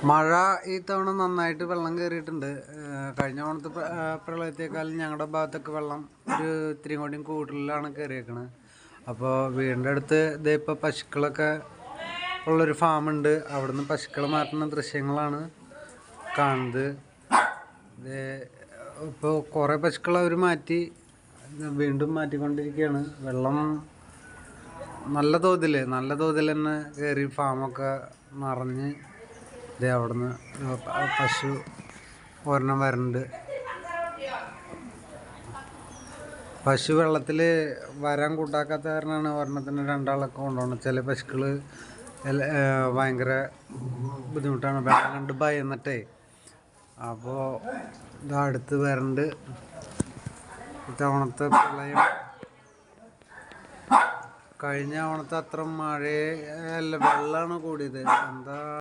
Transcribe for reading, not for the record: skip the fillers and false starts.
മഴ ഈ തവണ നന്നായിട്ട് വെള്ളം കയറിയിട്ടുണ്ട്. കഴിഞ്ഞ ഓണത്തെ പ്രളയത്തേക്കാളും ഞങ്ങളുടെ ഭാഗത്തൊക്കെ വെള്ളം ഇത്തിരി കൂടിയും കൂടുതലാണ് കയറിയേക്കണത്. അപ്പോൾ വീടിൻ്റെ അടുത്ത് ഇതേ ഇപ്പോൾ പശുക്കളൊക്കെ ഉള്ളൊരു ഫാമുണ്ട്. അവിടുന്ന് പശുക്കളെ മാറ്റുന്ന ദൃശ്യങ്ങളാണ് കാണുന്നത്. ഇപ്പോൾ കുറേ പശുക്കളെ അവർ മാറ്റി വീണ്ടും മാറ്റിക്കൊണ്ടിരിക്കുകയാണ്. വെള്ളം നല്ല തോതിൽ തന്നെ കയറി ഫാമൊക്കെ നിറഞ്ഞ് അവിടുന്ന് പശു ഒരെണ്ണം വരുന്നുണ്ട്. പശു വെള്ളത്തിൽ വരാൻ കൂട്ടാക്കാത്ത കാരണമാണ് ഒരെണ്ണത്തിന് രണ്ടാളൊക്കെ കൊണ്ടുപോകണം. ചില പശുക്കൾ ഭയങ്കര ബുദ്ധിമുട്ടാണ്, വെള്ളം കണ്ട് ഭയന്നിട്ടേ. അപ്പോൾ ഇത് അടുത്ത് വരണ്ട്. ഇത്തവണത്തെ പ്രളയം കഴിഞ്ഞ ഓണത്തെ അത്ര മഴയല്ല, വെള്ളമാണ് കൂടിയത്. എന്താ